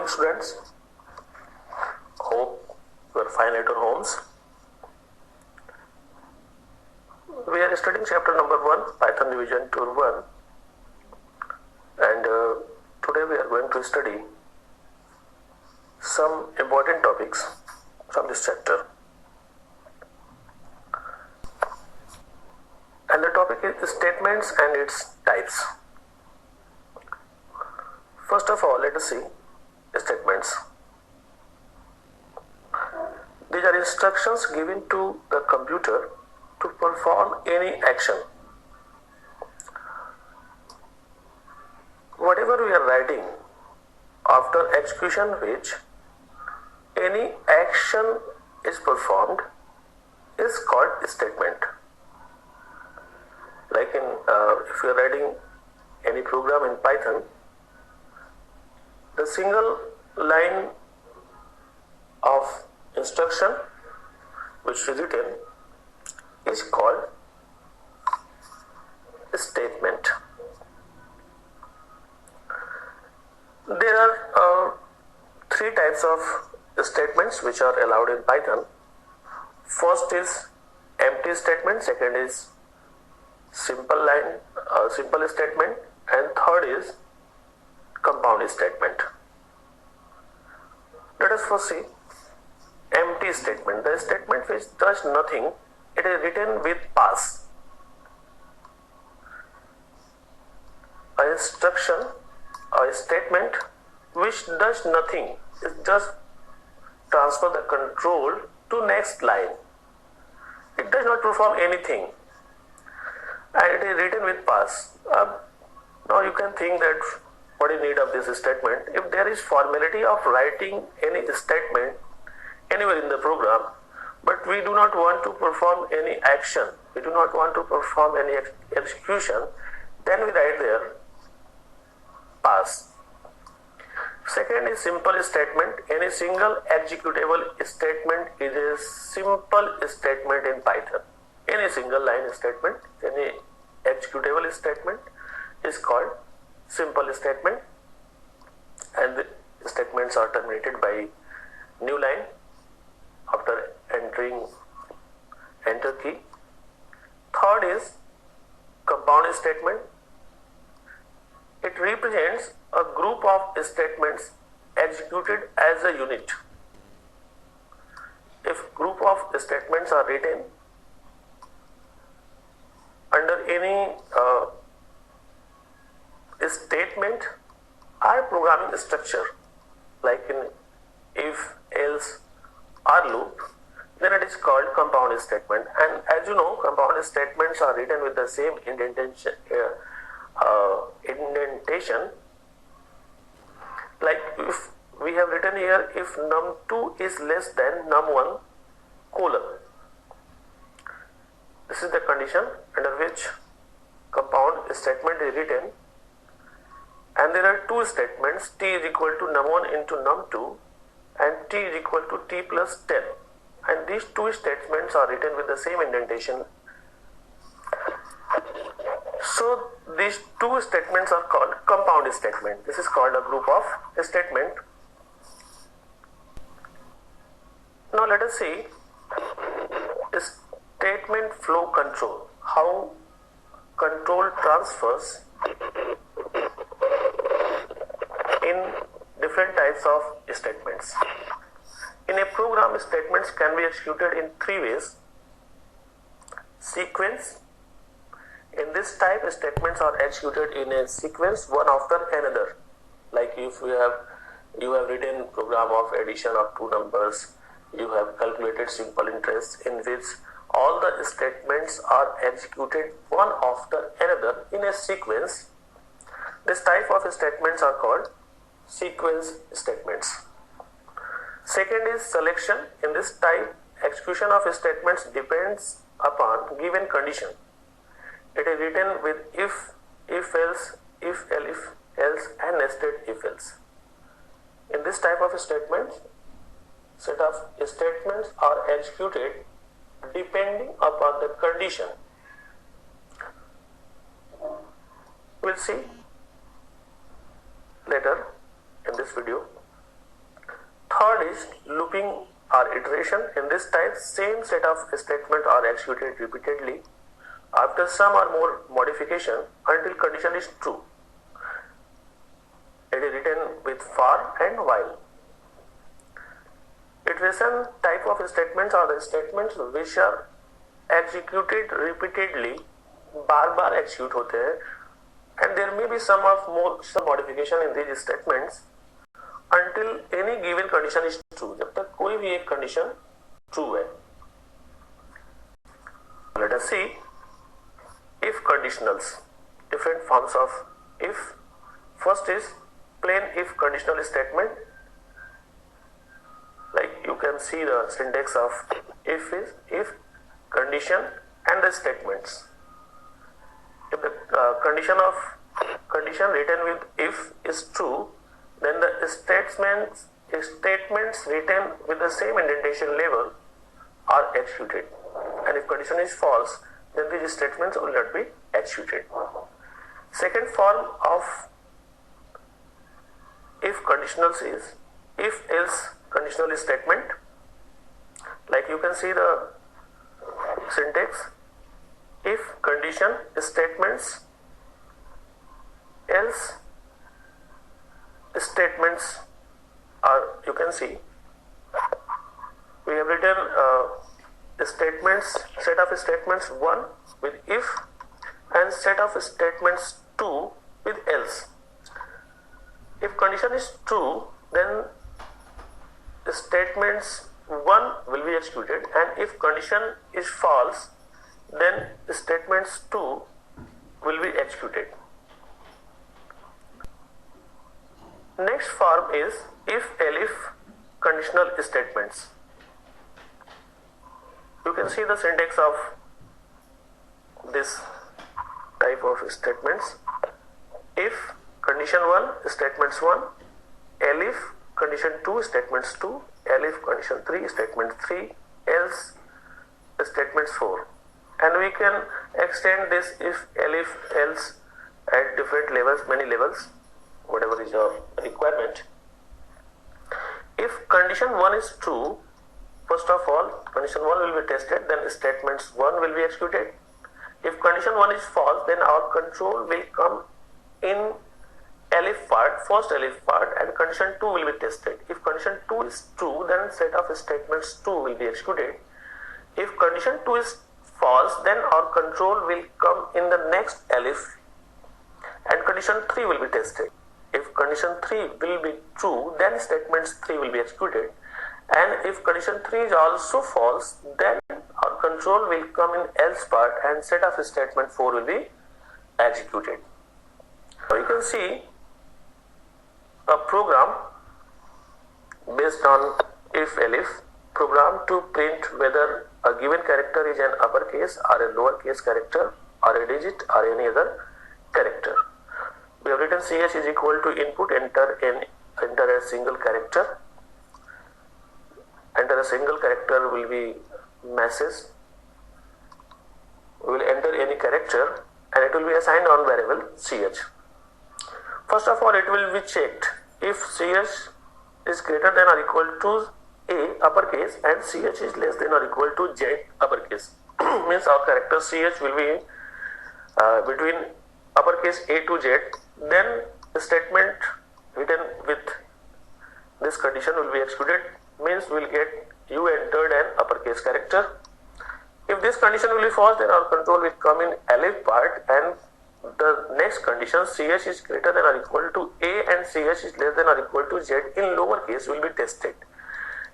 morning, students. Hope you are fine at your homes. We are studying chapter number 1, Python Division Tour 1, and today we are going to study some important topics from this chapter. And the topic is statements and its types. First of all, let us see statements. These are instructions given to the computer to perform any action. Whatever we are writing, after execution which any action is performed is called statement. Like if you are writing any program in Python, the single line of instruction which is written is called statement. There are three types of statements which are allowed in Python. First is empty statement, second is simple statement, and third is compound statement. Let us first see empty statement. The statement which does nothing. It is written with pass. A instruction, a statement which does nothing. It just transfer the control to next line. It does not perform anything, and it is written with pass. Now you can think that what is need of this statement? If there is formality of writing any statement anywhere in the program, but we do not want to perform any action, we do not want to perform any execution, then we write there pass. Second is simple statement. Any single executable statement is a simple statement in Python. Any single line statement, any executable statement is called simple statement, and the statements are terminated by new line after entering enter key. Third is compound statement. It represents a group of statements executed as a unit. If group of statements are written under any statement or programming structure, like in if, else, or loop, then it is called compound statement. And as you know, compound statements are written with the same indentation. Like if we have written here, if num2 is less than num1 colon. This is the condition under which compound statement is written, and there are two statements, t is equal to num1 into num2 and t is equal to t plus 10, and these two statements are written with the same indentation. So these two statements are called compound statement. This is called a group of statement. Now let us see statement flow control, how control transfers in different types of statements. In a program, statements can be executed in three ways. Sequence. In this type, statements are executed in a sequence, one after another. Like if you have written program of addition of two numbers, you have calculated simple interest, in which all the statements are executed one after another in a sequence. This type of statements are called sequence statements. Second is selection. In this type, execution of statements depends upon given condition. It is written with if else, and nested if else. In this type of statements, set of statements are executed depending upon the condition. We'll see later in this video is looping or iteration. In this type, same set of statements are executed repeatedly after some or more modification until condition is true. It is written with for and while. Iteration type of statements are the statements which are executed repeatedly, bar bar execute होते हैं, and there may be some modification in these statements until any given condition is true. जब तक कोई भी एक condition true है. Let us see if conditionals, different forms of if. First is plain if conditional statement. Like you can see the syntax of if is if condition and the statements. If the condition written with if is true, then the statements written with the same indentation level are executed. And if condition is false, then these statements will not be executed. Second form of if conditionals is if else conditional statement. Like you can see the syntax, if condition statements else statements are, you can see we have written statements, set of statements 1 with if and set of statements 2 with else. If condition is true, then statements 1 will be executed, and if condition is false, then statements 2 will be executed. Next form is if-elif conditional statements. You can see the syntax of this type of statements. If condition 1 statements 1, elif condition 2 statements 2, elif condition 3 statement 3, else statements 4. And we can extend this if, elif, else at different levels, many levels, whatever is your requirement. If condition 1 is true, first of all, condition 1 will be tested, then statements 1 will be executed. If condition 1 is false, then our control will come in elif part, first elif part, and condition 2 will be tested. If condition 2 is true, then set of statements 2 will be executed. If condition 2 is false, then our control will come in the next elif and condition 3 will be tested. If condition 3 will be true, then statements 3 will be executed. And if condition 3 is also false, then our control will come in else part and set of statement 4 will be executed. So you can see a program based on if-elif program to print whether a given character is an uppercase or a lowercase character or a digit or any other character. We have written ch is equal to input, enter a single character. Enter a single character will be message. We will enter any character and it will be assigned on variable ch. First of all, it will be checked if ch is greater than or equal to a uppercase and ch is less than or equal to z uppercase. Means our character ch will be between uppercase a to z. Then the statement written with this condition will be executed. Means we will get you entered an uppercase character. If this condition will be false, then our control will come in elif part and the next condition ch is greater than or equal to a and ch is less than or equal to z in lowercase will be tested.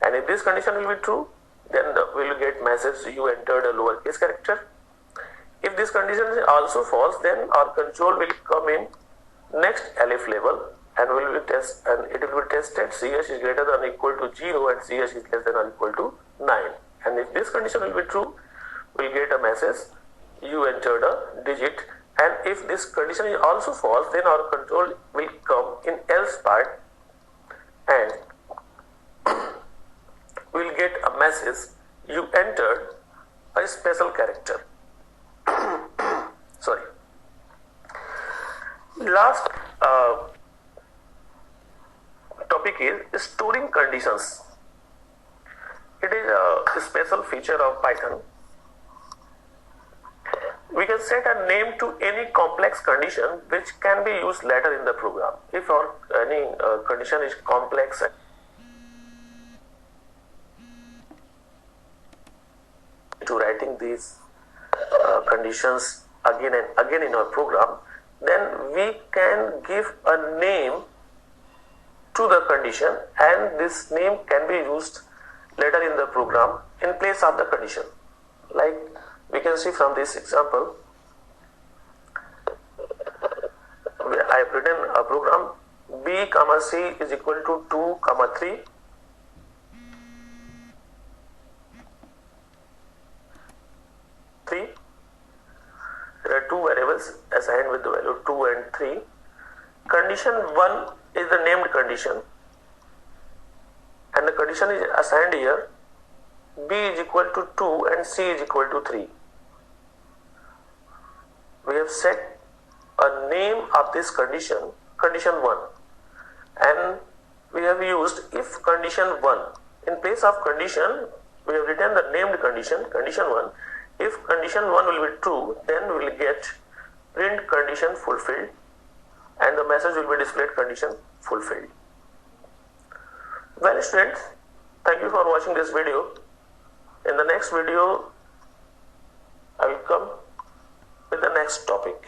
And if this condition will be true, then we will get message you entered a lowercase character. If this condition is also false, then our control will come in next elif level and will be it will be tested ch is greater than or equal to 0 and ch is less than or equal to 9. And if this condition will be true, we will get a message you entered a digit. And if this condition is also false, then our control will come in else part and we will get a message you entered a special character. Sorry. Last topic is storing conditions. special feature of Python. We can set a name to any complex condition which can be used later in the program. If any condition is complex, to writing these conditions again and again in our program, then we can give a name to the condition, and this name can be used later in the program in place of the condition. Like we can see from this example, I have written a program b comma c is equal to 2 comma 3. There are two variables assigned with the value 2 and 3. Condition 1 is the named condition, and the condition is assigned here. B is equal to 2 and C is equal to 3. We have set a name of this condition, condition 1, and we have used if condition 1. In place of condition, we have written the named condition, condition 1. If condition 1 will be true, then we will get print condition fulfilled, and the message will be displayed condition fulfilled. Well students, thank you for watching this video. In the next video, I will come with the next topic.